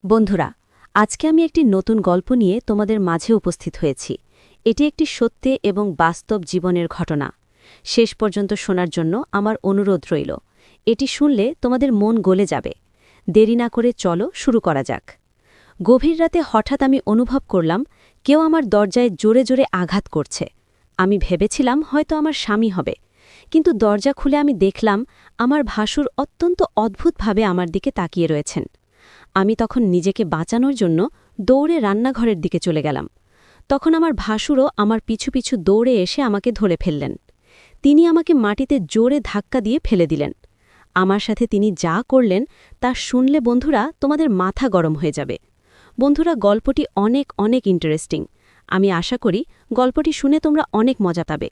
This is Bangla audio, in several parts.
বন্ধুরা, আজকে আমি একটি নতুন গল্প নিয়ে তোমাদের মাঝে উপস্থিত হয়েছি। এটি একটি সত্যে এবং বাস্তব জীবনের ঘটনা। শেষ পর্যন্ত শোনার জন্য আমার অনুরোধ রইল। এটি শুনলে তোমাদের মন গলে যাবে। দেরি না করে চলো শুরু করা যাক। গভীর রাতে হঠাৎ আমি অনুভব করলাম কেউ আমার দরজায় জোরে জোরে আঘাত করছে। আমি ভেবেছিলাম হয়তো আমার স্বামী হবে, কিন্তু দরজা খুলে আমি দেখলাম আমার ভাসুর অত্যন্ত অদ্ভুতভাবে আমার দিকে তাকিয়ে রয়েছেন। আমি তখন নিজেকে বাঁচানোর জন্য দৌড়ে রান্নাঘরের দিকে চলে গেলাম। তখন আমার ভাসুরও আমার পিছু পিছু দৌড়ে এসে আমাকে ধরে ফেললেন। তিনি আমাকে মাটিতে জোরে ধাক্কা দিয়ে ফেলে দিলেন। আমার সাথে তিনি যা করলেন তা শুনলে বন্ধুরা তোমাদের মাথা গরম হয়ে যাবে। বন্ধুরা, গল্পটি অনেক অনেক ইন্টারেস্টিং। আমি আশা করি গল্পটি শুনে তোমরা অনেক মজা পাবে।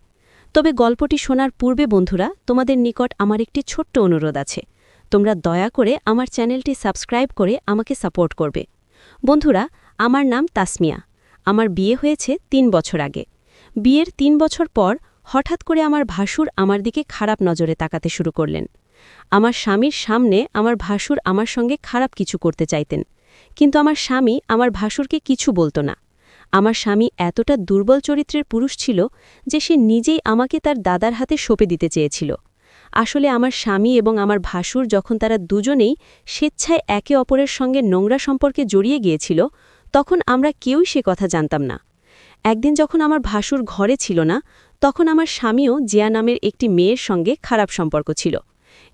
তবে গল্পটি শোনার পূর্বে বন্ধুরা, তোমাদের নিকট আমার একটি ছোট্ট অনুরোধ আছে। তোমরা দয়া করে আমার চ্যানেলটি সাবস্ক্রাইব করে আমাকে সাপোর্ট করবে। বন্ধুরা, আমার নাম তাসমিয়া। আমার বিয়ে হয়েছে ৩ বছর আগে। বিয়ের ৩ বছর পর হঠাৎ করে আমার ভাসুর আমার দিকে খারাপ নজরে তাকাতে শুরু করলেন। আমার স্বামীর সামনে আমার ভাসুর আমার সঙ্গে খারাপ কিছু করতে চাইতেন, কিন্তু আমার স্বামী আমার ভাসুরকে কিছু বলতো না। আমার স্বামী এতটা দুর্বল চরিত্রের পুরুষ ছিল যে সে নিজেই আমাকে তার দাদার হাতে সঁপে দিতে চেয়েছিল। আসলে আমার স্বামী এবং আমার ভাসুর যখন তারা দুজনেই স্বেচ্ছায় একে অপরের সঙ্গে নোংরা সম্পর্কে জড়িয়ে গিয়েছিল, তখন আমরা কেউই সে কথা জানতাম না। একদিন যখন আমার ভাসুর ঘরে ছিল না, তখন আমার স্বামীও জিয়া নামের একটি মেয়ের সঙ্গে খারাপ সম্পর্ক ছিল,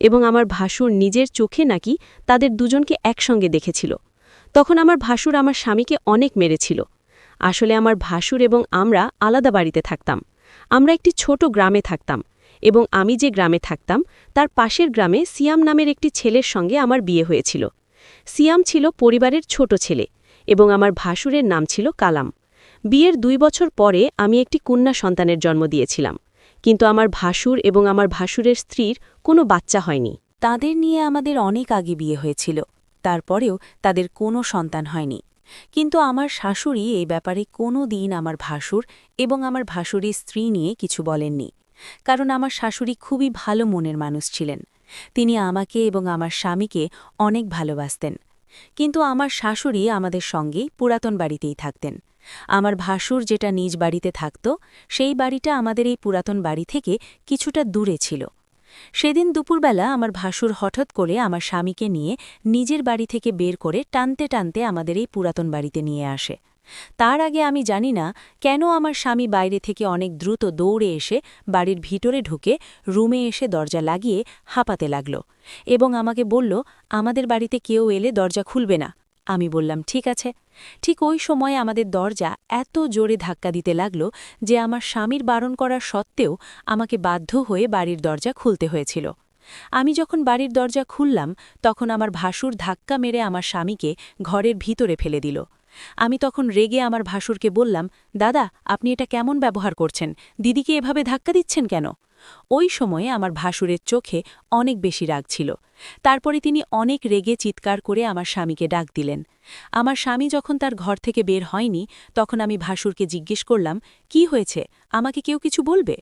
এবং আমার ভাসুর নিজের চোখে নাকি তাদের দুজনকে একসঙ্গে দেখেছিল। তখন আমার ভাসুর আমার স্বামীকে অনেক মেরেছিল। আসলে আমার ভাসুর এবং আমরা আলাদা বাড়িতে থাকতাম। আমরা একটি ছোট গ্রামে থাকতাম, এবং আমি যে গ্রামে থাকতাম তার পাশের গ্রামে সিয়াম নামের একটি ছেলের সঙ্গে আমার বিয়ে হয়েছিল। সিয়াম ছিল পরিবারের ছোট ছেলে, এবং আমার ভাসুরের নাম ছিল কালাম। বিয়ের ২ বছর পরে আমি একটি কন্যা সন্তানের জন্ম দিয়েছিলাম, কিন্তু আমার ভাসুর এবং আমার ভাসুরের স্ত্রীর কোনো বাচ্চা হয়নি। তাদের নিয়ে আমাদের অনেক আগে বিয়ে হয়েছিল, তারপরেও তাদের কোনো সন্তান হয়নি। কিন্তু আমার শাশুড়ি এই ব্যাপারে কোনো দিন আমার ভাসুর এবং আমার ভাসুরের স্ত্রী নিয়ে কিছু বলেননি, কারণ আমার শাশুড়ি খুবই ভালো মনের মানুষ ছিলেন। তিনি আমাকে এবং আমার স্বামীকে অনেক ভালোবাসতেন। কিন্তু আমার শাশুড়ি আমাদের সঙ্গেই পুরাতন বাড়িতেই থাকতেন। আমার ভাসুর যেটা নিজ বাড়িতে থাকত, সেই বাড়িটা আমাদের এই পুরাতন বাড়ি থেকে কিছুটা দূরে ছিল। সেদিন দুপুরবেলা আমার ভাসুর হঠাৎ করে আমার স্বামীকে নিয়ে নিজের বাড়ি থেকে বের করে টানতে টানতে আমাদের এই পুরাতন বাড়িতে নিয়ে আসে। তার আগে আমি জানি না কেন আমার স্বামী বাইরে থেকে অনেক দ্রুত দৌড়ে এসে বাড়ির ভিতরে ঢুকে রুমে এসে দরজা লাগিয়ে হাঁপাতে লাগল, এবং আমাকে বলল আমাদের বাড়িতে কেউ এলে দরজা খুলবে না। আমি বললাম ঠিক আছে। ঠিক ওই সময় আমাদের দরজা এত জোরে ধাক্কা দিতে লাগল যে আমার স্বামীর বারণ করা সত্ত্বেও আমাকে বাধ্য হয়ে বাড়ির দরজা খুলতে হয়েছিল। আমি যখন বাড়ির দরজা খুললাম, তখন আমার ভাসুর ধাক্কা মেরে আমার স্বামীকে ঘরের ভিতরে ফেলে দিল। আমি তখন রেগে আমার ভাসুরকে বললাম, দাদা, আপনি এটা কেমন ব্যবহার করছেন? দিদিকে এভাবে ধাক্কা দিচ্ছেন কেন? ওই সময়ে আমার ভাসুরের চোখে অনেক বেশি রাগ ছিল। তারপরে তিনি অনেক রেগে চিৎকার করে আমার স্বামীকে ডাক দিলেন। আমার স্বামী যখন তার ঘর থেকে বের হয়নি, তখন আমি ভাসুরকে জিজ্ঞেস করলাম, কি হয়েছে, আমাকে কেউ কিছু বলবে?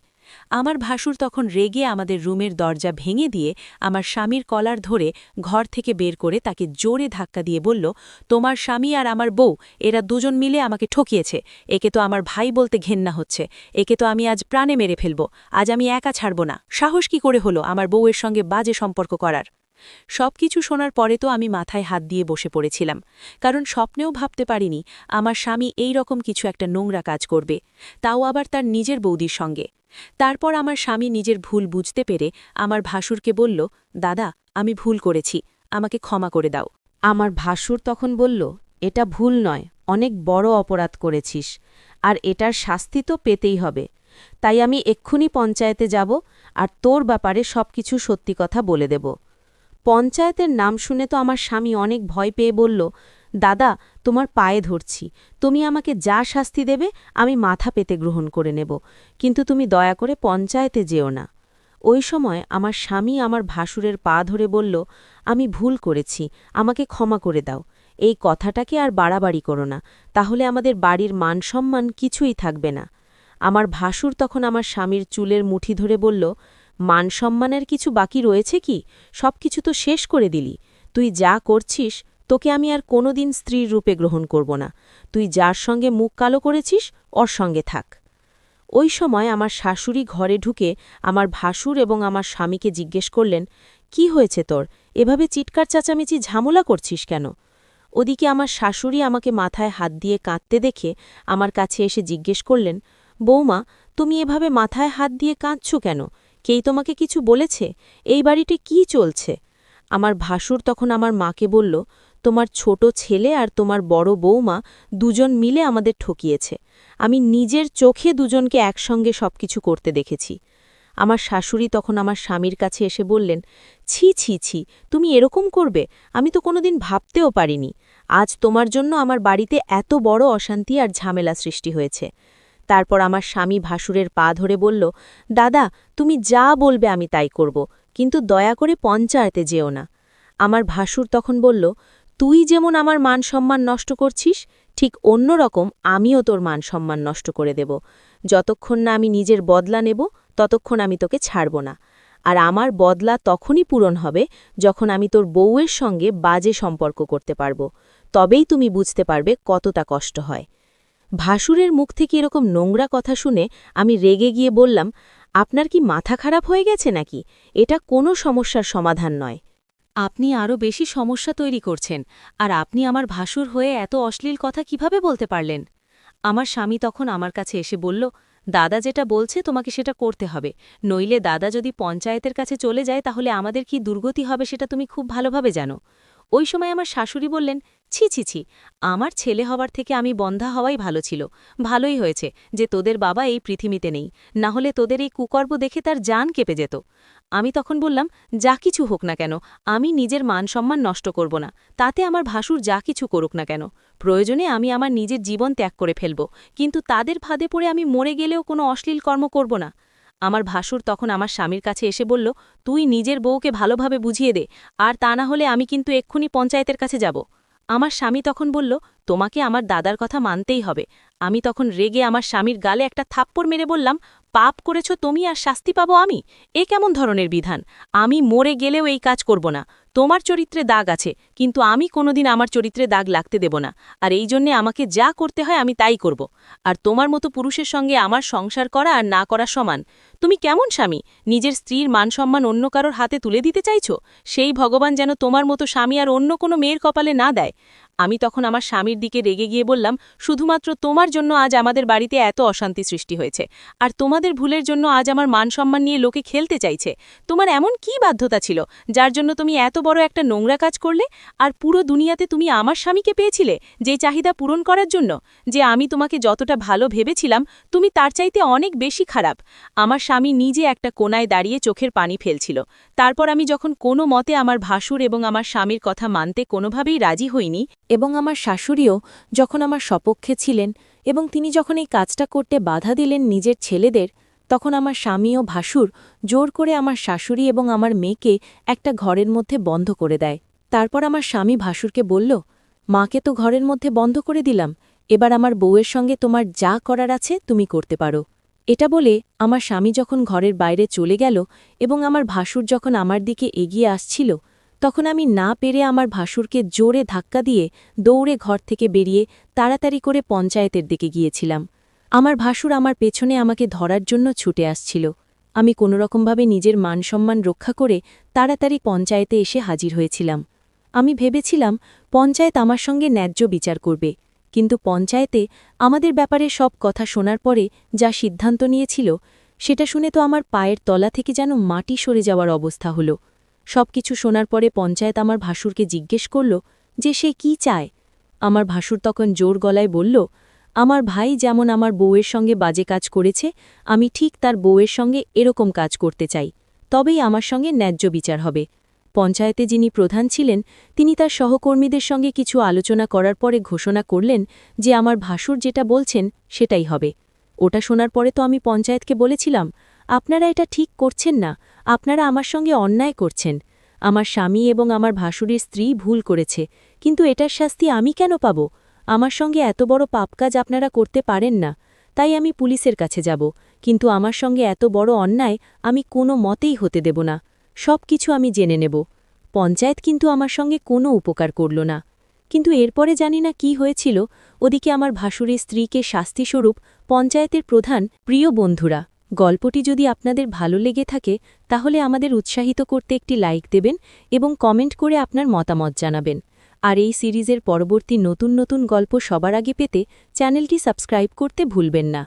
আমার ভাসুর তখন রেগে আমাদের রুমের দরজা ভেঙে দিয়ে আমার স্বামীর কলার ধরে ঘর থেকে বের করে তাকে জোরে ধাক্কা দিয়ে বলল, তোমার স্বামী আর আমার বউ, এরা দুজন মিলে আমাকে ঠকিয়েছে। একে তো আমার ভাই বলতে ঘেন্না হচ্ছে। একে তো আমি আজ প্রাণে মেরে ফেলব। আজ আমি একা ছাড়ব না। সাহস কি করে হলো আমার বউয়ের সঙ্গে বাজে সম্পর্ক করার? সবকিছু শোনার পরে তো আমি মাথায় হাত দিয়ে বসে পড়েছিলাম, কারণ স্বপ্নেও ভাবতে পারিনি আমার স্বামী এই রকম কিছু একটা নোংরা কাজ করবে, তাও আবার তার নিজের বৌদির সঙ্গে। তারপর আমার স্বামী নিজের ভুল বুঝতে পেরে আমার ভাসুরকে বলল, দাদা, আমি ভুল করেছি, আমাকে ক্ষমা করে দাও। আমার ভাসুর তখন বলল, এটা ভুল নয়, অনেক বড় অপরাধ করেছিস, আর এটার শাস্তি তো পেতেই হবে। তাই আমি এক্ষুনি পঞ্চায়েতে যাব আর তোর ব্যাপারে সবকিছু সত্যি কথা বলে দেব। পঞ্চায়েতের নাম শুনে তো আমার স্বামী অনেক ভয় পেয়ে বলল, দাদা, তোমার পায়ে ধরছি, তুমি আমাকে যা শাস্তি দেবে আমি মাথা পেতে গ্রহণ করে নেব, কিন্তু তুমি দয়া করে পঞ্চায়েতে যেও না। ওই সময় আমার স্বামী আমার ভাসুরের পা ধরে বলল, আমি ভুল করেছি, আমাকে ক্ষমা করে দাও। এই কথাটাকে আর বাড়াবাড়ি করো না, তাহলে আমাদের বাড়ির মান সম্মান কিছুই থাকবে না। আমার ভাসুর তখন আমার স্বামীর চুলের মুঠি ধরে বলল, মান সম্মানের কিছু বাকি রয়েছে কি? সবকিছু তো শেষ করে দিলি। তুই যা করছিস তোকে আমি আর কোনোদিন স্ত্রীর রূপে গ্রহণ করব না। তুই যার সঙ্গে মুখ কালো করেছিস ওর সঙ্গে থাক। ওই সময় আমার শাশুড়ি ঘরে ঢুকে আমার ভাসুর এবং আমার স্বামীকে জিজ্ঞেস করলেন, কি হয়েছে তোর, এভাবে চিৎকার চেঁচামেচি ঝামেলা করছিস কেন? ওদিকে আমার শাশুড়ি আমাকে মাথায় হাত দিয়ে কাঁদতে দেখে আমার কাছে এসে জিজ্ঞেস করলেন, বৌমা, তুমি এভাবে মাথায় হাত দিয়ে কাঁদছ কেন? কেই তোমাকে কিছু বলেছে? এই বাড়িতে কি চলছে? আমার ভাসুর তখন আমার মাকে বলল, তোমার ছোট ছেলে আর তোমার বড় বৌমা দুজন মিলে আমাদের ঠকিয়েছে। আমি নিজের চোখে দুজনকে একসঙ্গে সবকিছু করতে দেখেছি। আমার শাশুড়ি তখন আমার স্বামীর কাছে এসে বললেন, ছি ছি ছি, তুমি এরকম করবে? আমি তো কোনোদিন ভাবতেও পারিনি। আজ তোমার জন্য আমার বাড়িতে এত বড় অশান্তি আর ঝামেলা সৃষ্টি হয়েছে। তারপর আমার স্বামী ভাসুরের পা ধরে বলল, দাদা, তুমি যা বলবে আমি তাই করব, কিন্তু দয়া করে পঞ্চায়েতে যেও না। আমার ভাসুর তখন বলল, তুই যেমন আমার মান সম্মান নষ্ট করছিস, ঠিক অন্যরকম আমিও তোর মান সম্মান নষ্ট করে দেব। যতক্ষণ না আমি নিজের বদলা নেব ততক্ষণ আমি তোকে ছাড়ব না। আর আমার বদলা তখনই পূরণ হবে যখন আমি তোর বউয়ের সঙ্গে বাজে সম্পর্ক করতে পারব। তবেই তুমি বুঝতে পারবে কতটা কষ্ট হয়। ভাসুরের মুখ থেকে এরকম নোংরা কথা শুনে আমি রেগে গিয়ে বললাম, আপনার কি মাথা খারাপ হয়ে গেছে নাকি? এটা কোনো সমস্যার সমাধান নয়। আপনি আরও বেশি সমস্যা তৈরি করছেন, আর আপনি আমার ভাসুর হয়ে এত অশ্লীল কথা কিভাবে বলতে পারলেন? আমার স্বামী তখন আমার কাছে এসে বলল, দাদা যেটা বলছে তোমাকে সেটা করতে হবে, নইলে দাদা যদি পঞ্চায়েতের কাছে চলে যায় তাহলে আমাদের কি দুর্গতি হবে সেটা তুমি খুব ভালোভাবে জানো। ওই সময় আমার শাশুড়ি বললেন, ছি ছি ছি, আমার ছেলে হওয়ার থেকে আমি বন্ধা হওয়াই ভালো ছিল। ভালোই হয়েছে যে তোদের বাবা এই পৃথিবীতে নেই, না হলে তোদের এই কুকর্ম দেখে তার জান কেঁপে যেত। আমি তখন বললাম, যা কিছু হোক না কেন, আমি নিজের মান সম্মান নষ্ট করব না, তাতে আমার ভাসুর যা কিছু করুক না কেন। প্রয়োজনে আমি আমার নিজের জীবন ত্যাগ করে ফেলব, কিন্তু তাদের ফাঁদে পড়ে আমি মরে গেলেও কোনো অশ্লীল কর্ম করব না। আমার ভাসুর তখন আমার স্বামীর কাছে এসে বলল, তুই নিজের বউকে ভালোভাবে বুঝিয়ে দে, আর তা না হলে আমি কিন্তু এক্ষুনি পঞ্চায়েতের কাছে যাব। আমার স্বামী তখন বলল, তোমাকে আমার দাদার কথা মানতেই হবে। আমি তখন রেগে আমার স্বামীর গালে একটা থাপ্পড় মেরে বললাম, পাপ করেছ তুমি আর শাস্তি পাবো আমি? এ কেমন ধরনের বিধান? আমি মরে গেলেও এই কাজ করব না। তোমার চরিত্রে দাগ আছে, কিন্তু আমি কোনোদিন আমার চরিত্রে দাগ লাগতে দেব না। আর এই জন্যে আমাকে যা করতে হয় আমি তাই করব। আর তোমার মতো পুরুষের সঙ্গে আমার সংসার করা আর না করা সমান। তুমি কেমন স্বামী? নিজের স্ত্রীর মান সম্মান অন্য কারোর হাতে তুলে দিতে চাইছো? সেই ভগবান যেন তোমার মতো স্বামী আর অন্য কোনো মেয়ের কপালে না দেয়। আমি তখন আমার স্বামীর দিকে রেগে গিয়ে বললাম, শুধুমাত্র তোমার জন্য আজ আমাদের বাড়িতে এত অশান্তি সৃষ্টি হয়েছে, আর তোমাদের ভুলের জন্য আজ আমার মান সম্মান নিয়ে লোকে খেলতে চাইছে। তোমার এমন কি বাধ্যতা ছিল যার জন্য তুমি এত বড় একটা নোংরা কাজ করলে? আর পুরো দুনিয়াতে তুমি আমার স্বামীকে পেয়েছিলে যে চাহিদা পূরণ করার জন্য? যে আমি তোমাকে যতটা ভালো ভেবেছিলাম তুমি তার চাইতে অনেক বেশি খারাপ। আমার স্বামী নিজে একটা কোনায় দাঁড়িয়ে চোখের পানি ফেলছিল। তারপর আমি যখন কোনো মতে আমার ভাসুর এবং আমার স্বামীর কথা মানতে কোনোভাবেই রাজি হইনি, এবং আমার শাশুড়িও যখন আমার সপক্ষে ছিলেন এবং তিনি যখন এই কাজটা করতে বাধা দিলেন নিজের ছেলেদের, তখন আমার স্বামী ও ভাসুর জোর করে আমার শাশুড়ি এবং আমার মেয়েকে একটা ঘরের মধ্যে বন্ধ করে দেয়। তারপর আমার স্বামী ভাসুরকে বলল, মাকে তো ঘরের মধ্যে বন্ধ করে দিলাম, এবার আমার বউয়ের সঙ্গে তোমার যা করার আছে তুমি করতে পারো। এটা বলে আমার স্বামী যখন ঘরের বাইরে চলে গেল এবং আমার ভাসুর যখন আমার দিকে এগিয়ে আসছিল, তখন আমি না পেরে আমার ভাসুরকে জোরে ধাক্কা দিয়ে দৌড়ে ঘর থেকে বেরিয়ে তাড়াতাড়ি করে পঞ্চায়েতের দিকে গিয়েছিলাম। আমার ভাসুর আমার পেছনে আমাকে ধরার জন্য ছুটে আসছিল। আমি কোনোরকমভাবে নিজের মান সম্মান রক্ষা করে তাড়াতাড়ি পঞ্চায়েতে এসে হাজির হয়েছিলাম। আমি ভেবেছিলাম পঞ্চায়েত আমার সঙ্গে ন্যায্য বিচার করবে, কিন্তু পঞ্চায়েতে আমাদের ব্যাপারে সব কথা শোনার পরে যা সিদ্ধান্ত নিয়েছিল সেটা শুনে তো আমার পায়ের তলা থেকে যেন মাটি সরে যাওয়ার অবস্থা হলো। সবকিছু শোনার পরে পঞ্চায়েত আমার ভাসুরকে জিজ্ঞেস করল যে সে কি চায়। আমার ভাসুর তখন জোর গলায় বলল, আমার ভাই যেমন আমার বউয়ের সঙ্গে বাজে কাজ করেছে, আমি ঠিক তার বউয়ের সঙ্গে এরকম কাজ করতে চাই, তবেই আমার সঙ্গে ন্যায্য বিচার হবে। পঞ্চায়েতে যিনি প্রধান ছিলেন তিনি তার সহকর্মীদের সঙ্গে কিছু আলোচনা করার পরে ঘোষণা করলেন যে আমার ভাসুর যেটা বলছেন সেটাই হবে। ওটা শোনার পরে তো আমি পঞ্চায়েতকে বলেছিলাম, আপনারা এটা ঠিক করছেন না, আপনারা আমার সঙ্গে অন্যায় করছেন। আমার স্বামী এবং আমার ভাসুরের স্ত্রী ভুল করেছে, কিন্তু এটার শাস্তি আমি কেন পাব? আমার সঙ্গে এত বড় পাপ কাজ আপনারা করতে পারেন না। তাই আমি পুলিশের কাছে যাব, কিন্তু আমার সঙ্গে এত বড় অন্যায় আমি কোনো মতেই হতে দেব না। সব কিছু আমি জেনে নেব। পঞ্চায়েত কিন্তু আমার সঙ্গে কোনো উপকার করল না। কিন্তু এরপরে জানি না কি হয়েছিল, ওদিকে আমার ভাসুরের স্ত্রীকে শাস্তিস্বরূপ পঞ্চায়েতের প্রধান। প্রিয় বন্ধুরা, গল্পটি যদি আপনাদের ভালো লেগে থাকে তাহলে আমাদের উৎসাহিত করতে একটি লাইক দেবেন এবং কমেন্ট করে আপনার মতামত জানাবেন। আর এই সিরিজের পরবর্তী নতুন নতুন গল্প সবার আগে পেতে চ্যানেলটি সাবস্ক্রাইব করতে ভুলবেন না।